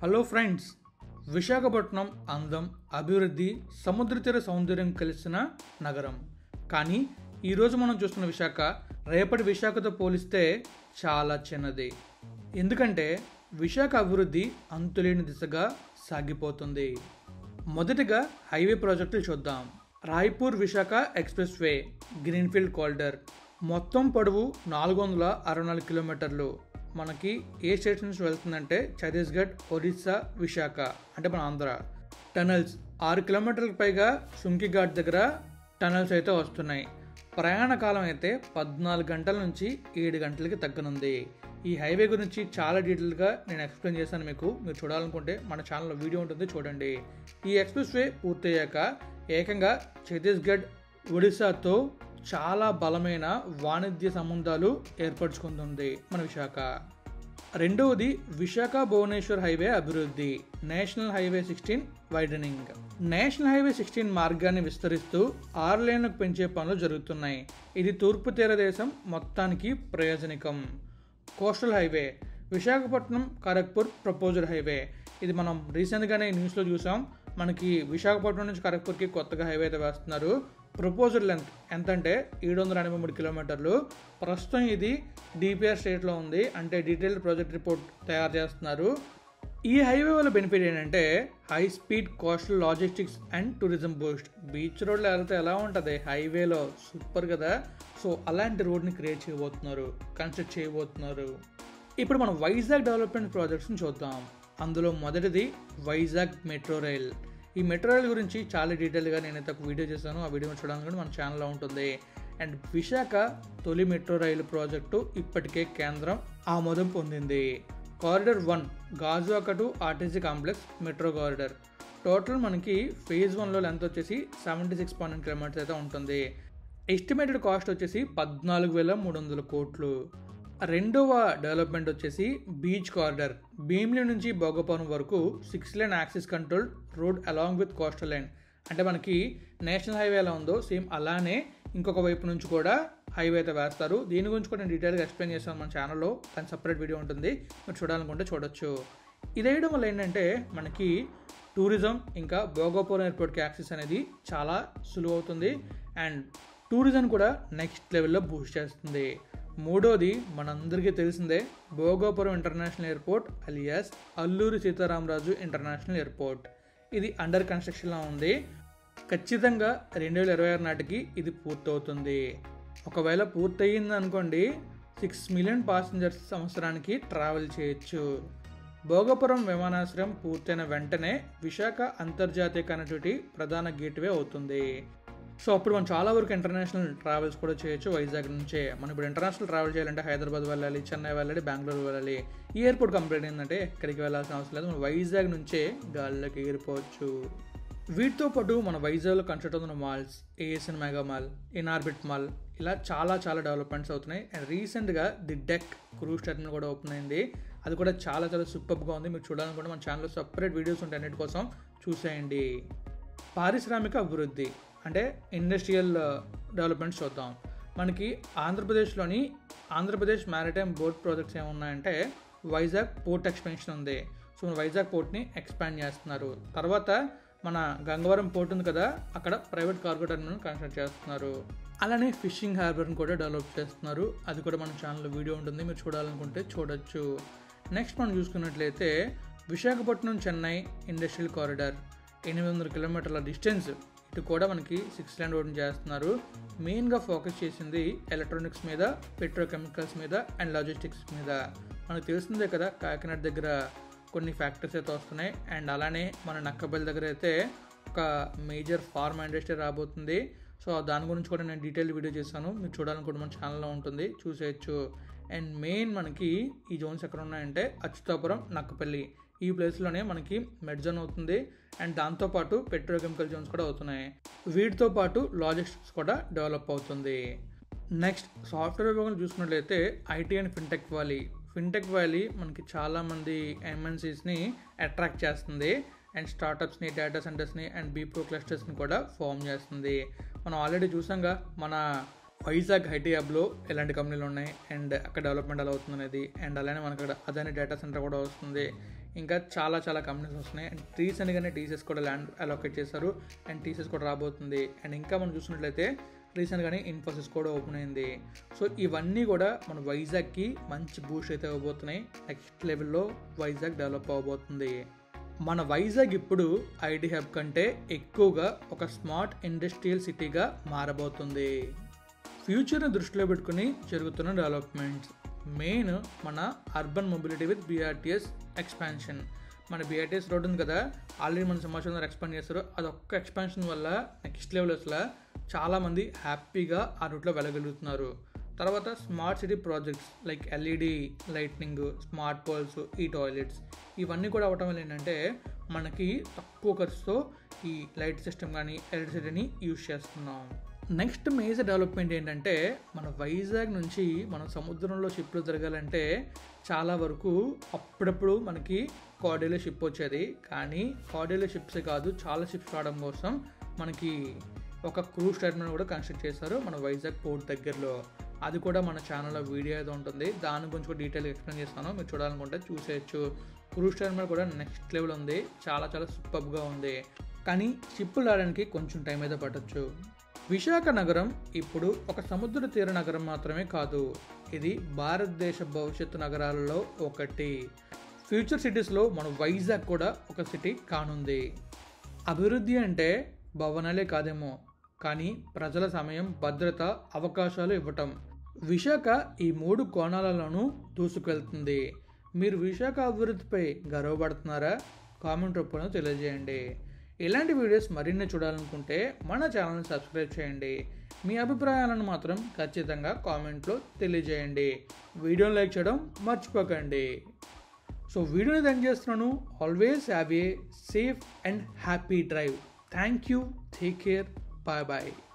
Hello friends, Visakhapatnam అందం, అభివృద్ధి, సముద్ర తీర సౌందర్యం కలిసిన నగరం. కానీ ఈరోజు మనం చూస్తున్న విశాఖ రేపటి విశాఖతో పోలిస్తే చాలా చిన్నది. ఎందుకంటే విశాఖ అభివృద్ధి అంతులేని దిశగా సాగిపోతుంది. మొదటిగా హైవే ప్రాజెక్టులు చూద్దాం. Raipur Visakha express way greenfield corridor మొత్తం పొడవు 464 కిలోమీటర్లు. మనకి ఏ స్టేట్ నుంచి వెళ్తుందంటే ఛత్తీస్గఢ్, ఒరిస్సా, విశాఖ అంటే మన ఆంధ్ర. టనల్స్ 6 కిలోమీటర్లకు పైగా సుంకిఘాట్ దగ్గర టనల్స్ అయితే వస్తున్నాయి. ప్రయాణ కాలం అయితే 14 గంటల నుంచి 7 గంటలకి తగ్గనుంది. ఈ హైవే గురించి చాలా డీటెయిల్గా నేను ఎక్స్ప్లెయిన్ చేశాను. మీరు చూడాలనుకుంటే మన ఛానల్లో వీడియో ఉంటుంది, చూడండి. ఈ ఎక్స్ప్రెస్ వే పూర్తయ్యాక ఏకంగా ఛత్తీస్గఢ్, ఒడిశాతో చాలా బలమైన వాణిజ్య సంబంధాలు ఏర్పరచుకుంటుంది మన విశాఖ. రెండవది విశాఖ భువనేశ్వర్ హైవే అభివృద్ధి. National highway 16 widening. National highway 16 మార్గాన్ని విస్తరిస్తూ 6 లేన్లకు పెంచే పనులు జరుగుతున్నాయి. ఇది తూర్పు తీర దేశం మొత్తానికి ప్రయోజనకం. Coastal highway Visakhapatnam Kharagpur proposed highway. ఇది మనం రీసెంట్గానే న్యూస్లో చూసాం. మనకి విశాఖపట్నం నుంచి ఖరగ్పూర్కి కొత్తగా హైవే అయితే వేస్తున్నారు. ప్రపోజ్డ్ లెంత్ ఎంత అంటే 783 కిలోమీటర్లు. ప్రస్తుతం ఇది డిపిఆర్ స్టేట్లో ఉంది, అంటే డీటెయిల్డ్ ప్రాజెక్ట్ రిపోర్ట్ తయారు చేస్తున్నారు. ఈ హైవే వల్ల బెనిఫిట్ ఏంటంటే high speed coastal logistics and tourism Boost. Beach రోడ్లో వెళ్తే ఎలా ఉంటుంది, హైవేలో సూపర్ కదా. సో అలాంటి రోడ్ని క్రియేట్ చేయబోతున్నారు, కన్స్ట్రక్ట్ చేయబోతున్నారు. ఇప్పుడు మనం వైజాగ్ డెవలప్మెంట్ ప్రాజెక్ట్స్ని చూద్దాం. అందులో మొదటిది వైజాగ్ మెట్రో రైల్. ఈ మెట్రో రైల్ గురించి చాలా డీటెయిల్గా నేనైతే ఒక వీడియో చేశాను. ఆ వీడియో చూడాలని మన ఛానల్లో ఉంటుంది. అండ్ విశాఖ తొలి మెట్రో రైలు ప్రాజెక్టు ఇప్పటికే కేంద్రం ఆమోదం పొందింది. Corridor 1 Gajuwaka to RTC complex metro corridor. Total మనకి ఫేజ్ 1లో లెంత్ వచ్చేసి 76.9 కిలోమీటర్స్ అయితే ఉంటుంది. ఎస్టిమేటెడ్ కాస్ట్ వచ్చేసి 14,300 కోట్లు. రెండవ డెవలప్మెంట్ వచ్చేసి బీచ్ కారిడార్. భీమిలి నుంచి భోగపురం వరకు 6 lane axis control road along with coastal line. అంటే మనకి నేషనల్ హైవే ఎలా ఉందో సేమ్ అలానే ఇంకొక వైపు నుంచి కూడా హైవే అయితే వేస్తారు. దీని గురించి కూడా నేను డీటెయిల్గా ఎక్స్ప్లెయిన్ చేస్తాను మన ఛానల్లో. దాని సపరేట్ వీడియో ఉంటుంది, మీరు చూడాలనుకుంటే చూడొచ్చు. ఇది వేయడం వల్ల ఏంటంటే మనకి టూరిజం ఇంకా భోగపురం ఎయిర్పోర్ట్కి యాక్సెస్ అనేది చాలా సులువు అవుతుంది. అండ్ టూరిజం కూడా నెక్స్ట్ లెవెల్లో బూస్ట్ చేస్తుంది. మూడోది మనందరికీ తెలిసిందే, Bhogapuram international airport alias Alluri Sitaramaraju international airport. ఇది అండర్ కన్స్ట్రక్షన్లో ఉంది. ఖచ్చితంగా 2026 నాటికి ఇది పూర్తవుతుంది. ఒకవేళ పూర్తయింది అనుకోండి, 6 మిలియన్ పాసింజర్స్ సంవత్సరానికి ట్రావెల్ చేయొచ్చు. భోగపురం విమానాశ్రయం పూర్తయిన వెంటనే విశాఖ అంతర్జాతీయ కనెక్టివిటీ ప్రధాన గేట్వే అవుతుంది. సో అప్పుడు మనం చాలా వరకు ఇంటర్నేషనల్ ట్రావెల్స్ కూడా చేయొచ్చు వైజాగ్ నుంచే. మనం ఇప్పుడు ఇంటర్నేషనల్ ట్రావెల్ చేయాలంటే హైదరాబాద్ వెళ్ళాలి, చెన్నై వెళ్ళాలి, బెంగళూరు వెళ్ళాలి. ఈ ఎయిర్పోర్ట్ కంప్లీట్ ఏంటంటే ఎక్కడికి వెళ్ళాల్సిన అవసరం లేదు, మనం వైజాగ్ నుంచే గాల్లోకి ఎగిరిపోవచ్చు. వీటితో పాటు మన వైజాగ్లో కన్స్ట్రక్ట్ అవుతున్న malls, ASN mega mall, Inorbit mall, ఇలా చాలా డెవలప్మెంట్స్ అవుతున్నాయి. అండ్ రీసెంట్గా ది డెక్ క్రూజ్ టెర్మినల్ కూడా ఓపెన్ అయింది. అది కూడా చాలా సూపర్గా ఉంది. మీరు చూడాలనుకుంటే మన ఛానల్లో సపరేట్ వీడియోస్ ఉంటాయి, అన్నిటి కోసం చూసేయండి. పారిశ్రామిక అభివృద్ధి అంటే ఇండస్ట్రియల్ డెవలప్మెంట్స్ చూద్దాం. మనకి ఆంధ్రప్రదేశ్లోని ఆంధ్రప్రదేశ్ మ్యారిటైమ్ బోర్డ్ ప్రాజెక్ట్స్ ఏమున్నాయంటే వైజాగ్ పోర్ట్ ఎక్స్పెన్షన్ ఉంది. సో మన వైజాగ్ పోర్ట్ని ఎక్స్పాండ్ చేస్తున్నారు. తర్వాత మన గంగవరం పోర్ట్ ఉంది కదా, అక్కడ ప్రైవేట్ కార్గో టెర్మినల్ కన్స్ట్రక్ట్ చేస్తున్నారు. అలానే ఫిషింగ్ హార్బర్ని కూడా డెవలప్ చేస్తున్నారు. అది కూడా మన ఛానల్లో వీడియో ఉంటుంది, మీరు చూడాలనుకుంటే చూడొచ్చు. నెక్స్ట్ మనం చూసుకున్నట్లయితే విశాఖపట్నం చెన్నై ఇండస్ట్రియల్ కారిడార్ 800 కిలోమీటర్ల డిస్టెన్స్. ఇటు కూడా మనకి 6 లేన్ రోడ్ని చేస్తున్నారు. మెయిన్గా ఫోకస్ చేసింది ఎలక్ట్రానిక్స్ మీద, పెట్రోకెమికల్స్ మీద అండ్ లాజిస్టిక్స్ మీద. మనకు తెలిసిందే కదా, కాకినాడ దగ్గర కొన్ని ఫ్యాక్టరీస్ అయితే వస్తున్నాయి. అండ్ అలానే మన నక్కబెల్ దగ్గర అయితే ఒక మేజర్ ఫార్మా ఇండస్ట్రీ రాబోతుంది. సో దాని గురించి కూడా నేను డీటెయిల్ వీడియో చేశాను, మీరు చూడాలనుకుంటే మన ఛానల్లో ఉంటుంది, చూసేయచ్చు. అండ్ మెయిన్ మనకి ఈ జోన్స్ ఎక్కడ ఉన్నాయంటే అచ్యుతాపురం, నక్కపల్లి, ఈ ప్లేస్లోనే మనకి మెడ్ జోన్ అవుతుంది. అండ్ దాంతోపాటు పెట్రోకెమికల్ జోన్స్ కూడా అవుతున్నాయి. వీటితో పాటు లాజిస్టిక్స్ కూడా డెవలప్ అవుతుంది. నెక్స్ట్ సాఫ్ట్వేర్ విభాగం చూసుకున్నట్లయితే ఐటీ అండ్ ఫిన్టెక్ వ్యాలీ మనకి చాలామంది ఎంఎన్సీస్ని అట్రాక్ట్ చేస్తుంది. అండ్ స్టార్టప్స్ని, డేటా సెంటర్స్ని అండ్ బీప్రో క్లస్టర్స్ని కూడా ఫామ్ చేస్తుంది. మనం ఆల్రెడీ చూసాంగా మన వైజాగ్ ఐటీ హబ్లో ఎలాంటి కంపెనీలు ఉన్నాయి అండ్ అక్కడ డెవలప్మెంట్ ఎలా అవుతుంది అనేది. అండ్ అలానే మనకు అక్కడ అదాని డేటా సెంటర్ కూడా వస్తుంది. ఇంకా చాలా చాలా కంపెనీస్ వస్తున్నాయి. అండ్ రీసెంట్గానే టీసీఎస్ కూడా ల్యాండ్ అలొకేట్ చేశారు అండ్ టీసీఎస్ కూడా రాబోతుంది. అండ్ ఇంకా మనం చూసినట్లయితే రీసెంట్గానే ఇన్ఫోసిస్ కూడా ఓపెన్ అయింది. సో ఇవన్నీ కూడా మన వైజాగ్కి మంచి బూస్ట్ అయితే అవ్వబోతున్నాయి. నెక్స్ట్ లెవెల్లో వైజాగ్ డెవలప్ అవ్వబోతుంది. మన వైజాగ్ ఇప్పుడు ఐటీ హబ్ కంటే ఎక్కువగా ఒక స్మార్ట్ ఇండస్ట్రియల్ సిటీగా మారబోతుంది. ఫ్యూచర్ని దృష్టిలో పెట్టుకుని జరుగుతున్న డెవలప్మెంట్స్ మెయిన్ మన urban mobility with BRTS expansion. మన BRTS రోడ్ ఉంది కదా, ఆల్రెడీ మన సంవత్సరంలో ఎక్స్పాండ్ చేస్తారు. అదొక్క ఎక్స్పాన్షన్ వల్ల నెక్స్ట్ లెవెల్ అసలు చాలామంది హ్యాపీగా ఆ రూట్లో వెళ్ళగలుగుతున్నారు. తర్వాత smart city projects like LED lightning, smart poles, e toilets ఇవన్నీ కూడా అవ్వటం వల్ల ఏంటంటే మనకి తక్కువ ఖర్చుతో ఈ లైట్ సిస్టమ్ కానీ ఎలక్ట్రిసిటీని యూజ్ చేస్తున్నాం. నెక్స్ట్ మేజర్ డెవలప్మెంట్ ఏంటంటే మన వైజాగ్ నుంచి మనం సముద్రంలో షిప్లు తిరగాలంటే చాలా వరకు అప్పుడప్పుడు మనకి కార్డేలో షిప్ వచ్చేది. కానీ కార్డేలో షిప్సే కాదు, చాలా షిప్స్ రావడం కోసం మనకి ఒక క్రూజ్ టెర్మినల్ కూడా కన్స్ట్రక్ట్ చేశారు మన వైజాగ్ పోర్ట్ దగ్గరలో. అది కూడా మన ఛానల్లో వీడియో అయితే ఉంటుంది, దాని గురించి కూడా డీటెయిల్గా ఎక్స్ప్లెయిన్ చేస్తాను. మీరు చూడాలనుకుంటే చూసేయచ్చు. క్రూజ్ టెర్మినల్ కూడా నెక్స్ట్ లెవెల్ ఉంది, చాలా చాలా సూపర్గా ఉంది. కానీ షిప్పులు రావడానికి కొంచెం టైం అయితే పట్టచ్చు. విశాఖ నగరం ఇప్పుడు ఒక సముద్ర తీర నగరం మాత్రమే కాదు, ఇది భారతదేశ భవిష్యత్తు నగరాలలో ఒకటి. ఫ్యూచర్ సిటీస్లో మన వైజాగ్ కూడా ఒక సిటీ కానుంది. అభివృద్ధి అంటే భవనాలే కాదేమో, కానీ ప్రజల సమయం, భద్రత, అవకాశాలు ఇవ్వటం. విశాఖ ఈ 3 కోణాలలోనూ దూసుకెళ్తుంది. మీరు విశాఖ అభివృద్ధిపై గర్వపడుతున్నారా? కామెంట్ రూపంలో తెలియజేయండి. ఇలాంటి వీడియోస్ మరిన్ని చూడాలనుకుంటే మన ఛానల్ని సబ్స్క్రైబ్ చేయండి. మీ అభిప్రాయాలను మాత్రం ఖచ్చితంగా కామెంట్లో తెలియజేయండి. వీడియోని లైక్ చేయడం మర్చిపోకండి. సో వీడియోని ఎండ్ చేస్తున్నాను. Always have a safe and happy drive. Thank you. Take care. Bye bye.